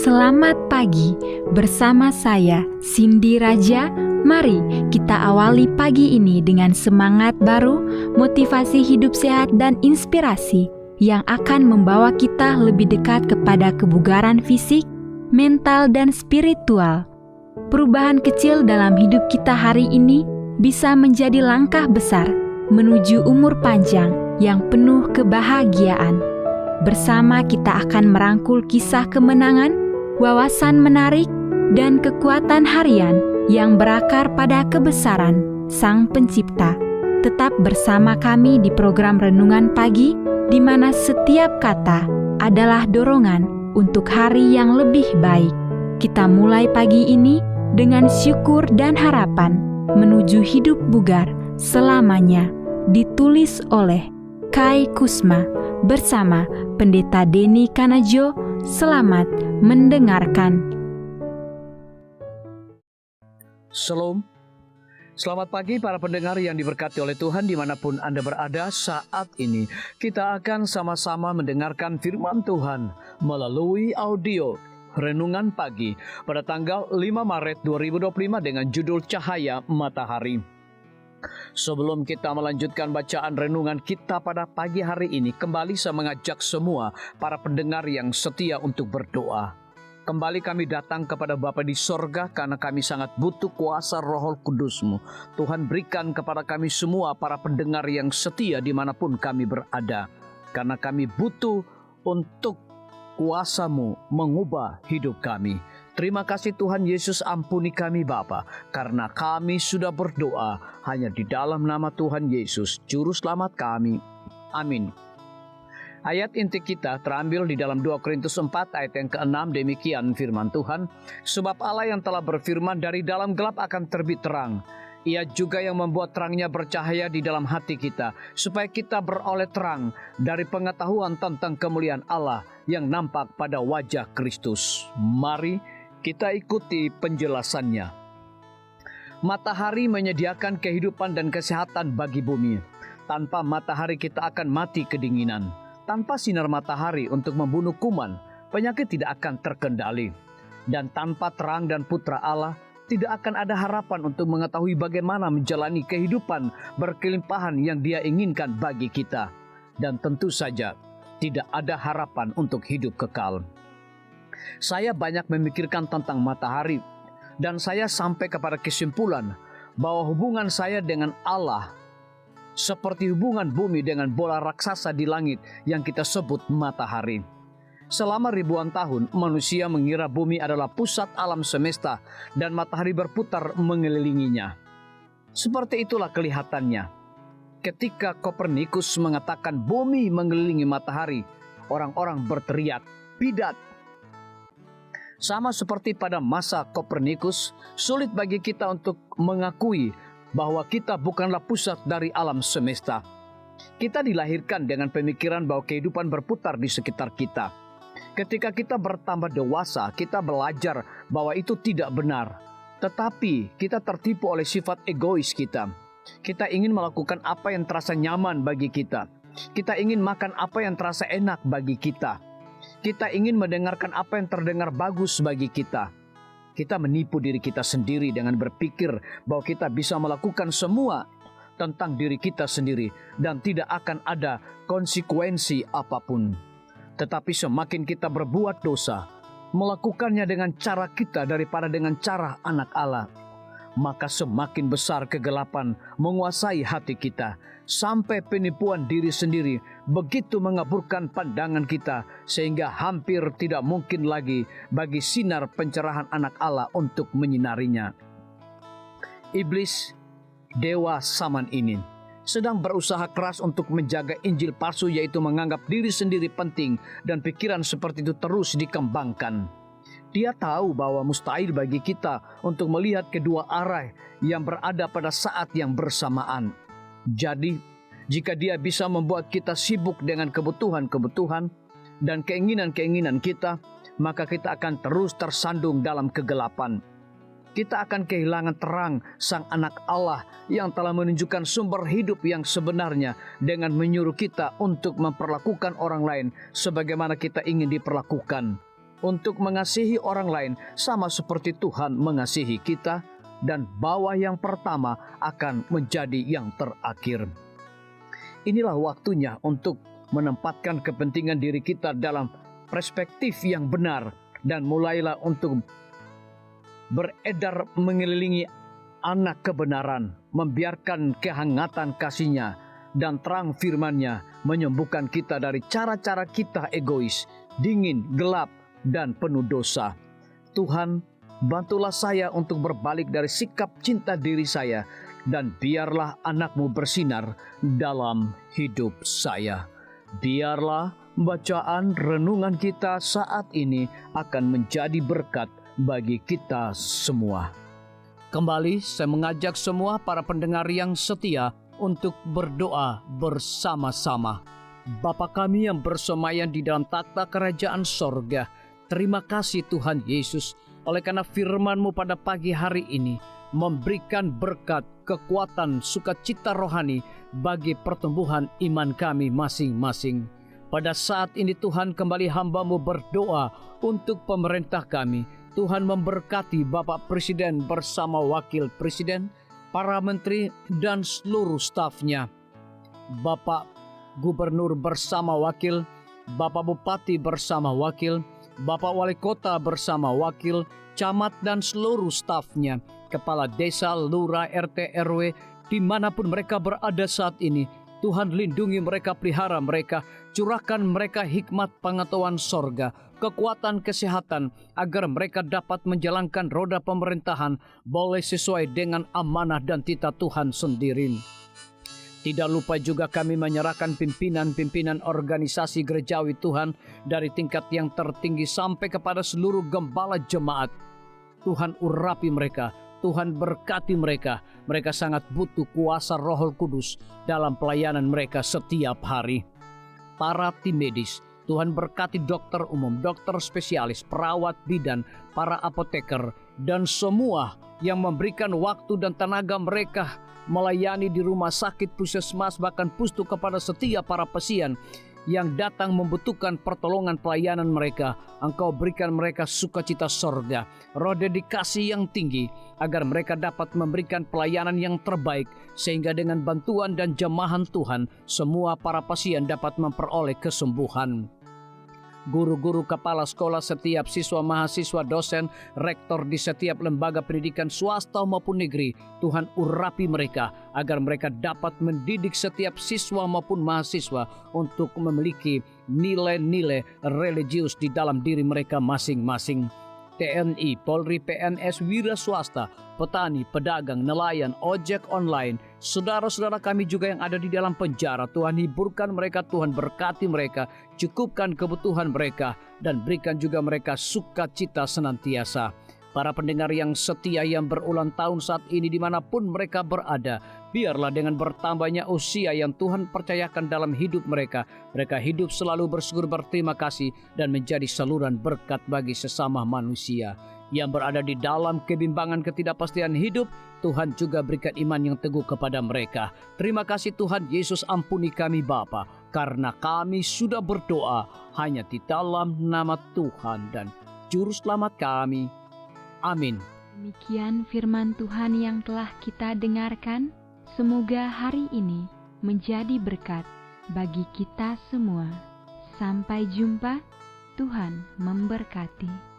Selamat pagi bersama saya Cindy Raja. Mari kita awali pagi ini dengan semangat baru, motivasi hidup sehat dan inspirasi yang akan membawa kita lebih dekat kepada kebugaran fisik, mental dan spiritual. Perubahan kecil dalam hidup kita hari ini bisa menjadi langkah besar menuju umur panjang yang penuh kebahagiaan. Bersama kita akan merangkul kisah kemenangan, wawasan menarik, dan kekuatan harian yang berakar pada kebesaran Sang Pencipta. Tetap bersama kami di program Renungan Pagi, di mana setiap kata adalah dorongan untuk hari yang lebih baik. Kita mulai pagi ini dengan syukur dan harapan menuju hidup bugar selamanya. Ditulis oleh Kai Kusma bersama Pendeta Denny Kanajo. Selamat mendengarkan. Shalom. Selamat pagi para pendengar yang diberkati oleh Tuhan dimanapun Anda berada saat ini. Kita akan sama-sama mendengarkan firman Tuhan melalui audio Renungan Pagi pada tanggal 5 Maret 2025 dengan judul Cahaya Matahari. Sebelum kita melanjutkan bacaan renungan kita pada pagi hari ini, kembali saya mengajak semua para pendengar yang setia untuk berdoa. Kembali kami datang kepada Bapa di sorga karena kami sangat butuh kuasa Roh Kudus-Mu. Tuhan berikan kepada kami semua para pendengar yang setia dimanapun kami berada. Karena kami butuh untuk kuasa-Mu mengubah hidup kami. Terima kasih Tuhan Yesus, ampuni kami Bapa, karena kami sudah berdoa hanya di dalam nama Tuhan Yesus, Juru Selamat kami. Amin. Ayat inti kita terambil di dalam 2 Korintus 4 ayat yang ke-6, demikian firman Tuhan. Sebab Allah yang telah berfirman, dari dalam gelap akan terbit terang. Ia juga yang membuat terangnya bercahaya di dalam hati kita, supaya kita beroleh terang dari pengetahuan tentang kemuliaan Allah yang nampak pada wajah Kristus. Mari kita ikuti penjelasannya. Matahari menyediakan kehidupan dan kesehatan bagi bumi. Tanpa matahari kita akan mati kedinginan. Tanpa sinar matahari untuk membunuh kuman, penyakit tidak akan terkendali. Dan tanpa terang dan putra Allah, tidak akan ada harapan untuk mengetahui bagaimana menjalani kehidupan berkelimpahan yang Dia inginkan bagi kita. Dan tentu saja, tidak ada harapan untuk hidup kekal. Saya banyak memikirkan tentang matahari, dan saya sampai kepada kesimpulan bahwa hubungan saya dengan Allah seperti hubungan bumi dengan bola raksasa di langit yang kita sebut matahari. Selama ribuan tahun, manusia mengira bumi adalah pusat alam semesta dan matahari berputar mengelilinginya. Seperti itulah kelihatannya. Ketika Kopernikus mengatakan bumi mengelilingi matahari, orang-orang berteriak, "Bidat!" Sama seperti pada masa Kopernikus, sulit bagi kita untuk mengakui bahwa kita bukanlah pusat dari alam semesta. Kita dilahirkan dengan pemikiran bahwa kehidupan berputar di sekitar kita. Ketika kita bertambah dewasa, kita belajar bahwa itu tidak benar. Tetapi kita tertipu oleh sifat egois kita. Kita ingin melakukan apa yang terasa nyaman bagi kita. Kita ingin makan apa yang terasa enak bagi kita. Kita ingin mendengarkan apa yang terdengar bagus bagi kita. Kita menipu diri kita sendiri dengan berpikir bahwa kita bisa melakukan semua tentang diri kita sendiri dan tidak akan ada konsekuensi apapun. Tetapi semakin kita berbuat dosa, melakukannya dengan cara kita daripada dengan cara anak Allah, maka semakin besar kegelapan menguasai hati kita, sampai penipuan diri sendiri begitu mengaburkan pandangan kita, sehingga hampir tidak mungkin lagi bagi sinar pencerahan anak Allah untuk menyinarinya. Iblis, dewa zaman ini, sedang berusaha keras untuk menjaga Injil palsu, yaitu menganggap diri sendiri penting dan pikiran seperti itu terus dikembangkan. Dia tahu bahwa mustahil bagi kita untuk melihat kedua arah yang berada pada saat yang bersamaan. Jadi, jika dia bisa membuat kita sibuk dengan kebutuhan-kebutuhan dan keinginan-keinginan kita, maka kita akan terus tersandung dalam kegelapan. Kita akan kehilangan terang Sang Anak Allah yang telah menunjukkan sumber hidup yang sebenarnya dengan menyuruh kita untuk memperlakukan orang lain sebagaimana kita ingin diperlakukan. untuk mengasihi orang lain sama seperti Tuhan mengasihi kita, dan bahwa yang pertama akan menjadi yang terakhir. Inilah waktunya untuk menempatkan kepentingan diri kita dalam perspektif yang benar, dan mulailah untuk beredar mengelilingi anak kebenaran, membiarkan kehangatan kasih-Nya dan terang firman-Nya menyembuhkan kita dari cara-cara kita egois, dingin, gelap, dan penuh dosa. Tuhan, bantulah saya untuk berbalik dari sikap cinta diri saya, dan biarlah anak-Mu bersinar dalam hidup saya. Biarlah bacaan renungan kita saat ini akan menjadi berkat bagi kita semua. Kembali saya mengajak semua para pendengar yang setia untuk berdoa bersama-sama. Bapa kami yang bersemayam di dalam takhta kerajaan sorga, terima kasih Tuhan Yesus, oleh karena firman-Mu pada pagi hari ini memberikan berkat, kekuatan, sukacita rohani bagi pertumbuhan iman kami masing-masing. Pada saat ini Tuhan, kembali hamba-Mu berdoa untuk pemerintah kami. Tuhan memberkati Bapak Presiden bersama Wakil Presiden, para menteri dan seluruh stafnya, Bapak Gubernur bersama wakil, Bapak Bupati bersama wakil, Bapak Wali Kota bersama wakil, camat dan seluruh stafnya, kepala desa, lurah, RT, RW, dimanapun mereka berada saat ini. Tuhan lindungi mereka, pelihara mereka, curahkan mereka hikmat pengetahuan sorga, kekuatan kesehatan, agar mereka dapat menjalankan roda pemerintahan boleh sesuai dengan amanah dan titah Tuhan sendiri. Tidak lupa juga kami menyerahkan pimpinan-pimpinan organisasi gerejawi Tuhan, dari tingkat yang tertinggi sampai kepada seluruh gembala jemaat. Tuhan urapi mereka, Tuhan berkati mereka. Mereka sangat butuh kuasa Roh Kudus dalam pelayanan mereka setiap hari. Para tim medis, Tuhan berkati dokter umum, dokter spesialis, perawat bidan, para apoteker, dan semua yang memberikan waktu dan tenaga mereka melayani di rumah sakit, puskesmas, bahkan pustu kepada setiap para pasien yang datang membutuhkan pertolongan pelayanan mereka. Engkau berikan mereka sukacita sorga, roh dedikasi yang tinggi, agar mereka dapat memberikan pelayanan yang terbaik, sehingga dengan bantuan dan jemahan Tuhan, semua para pasien dapat memperoleh kesembuhan. Guru-guru, kepala sekolah, setiap siswa, mahasiswa, dosen, rektor di setiap lembaga pendidikan swasta maupun negeri, Tuhan urapi mereka agar mereka dapat mendidik setiap siswa maupun mahasiswa untuk memiliki nilai-nilai religius di dalam diri mereka masing-masing. TNI, Polri, PNS, wira swasta, petani, pedagang, nelayan, ojek online, saudara-saudara kami juga yang ada di dalam penjara, Tuhan hiburkan mereka, Tuhan berkati mereka, cukupkan kebutuhan mereka, dan berikan juga mereka sukacita senantiasa. Para pendengar yang setia yang berulang tahun saat ini dimanapun mereka berada, biarlah dengan bertambahnya usia yang Tuhan percayakan dalam hidup mereka, mereka hidup selalu bersyukur, berterima kasih, dan menjadi saluran berkat bagi sesama manusia. Yang berada di dalam kebimbangan ketidakpastian hidup, Tuhan juga berikan iman yang teguh kepada mereka. Terima kasih Tuhan Yesus, ampuni kami Bapa, karena kami sudah berdoa hanya di dalam nama Tuhan dan Juru Selamat kami. Amin. Demikian firman Tuhan yang telah kita dengarkan. Semoga hari ini menjadi berkat bagi kita semua. Sampai jumpa, Tuhan memberkati.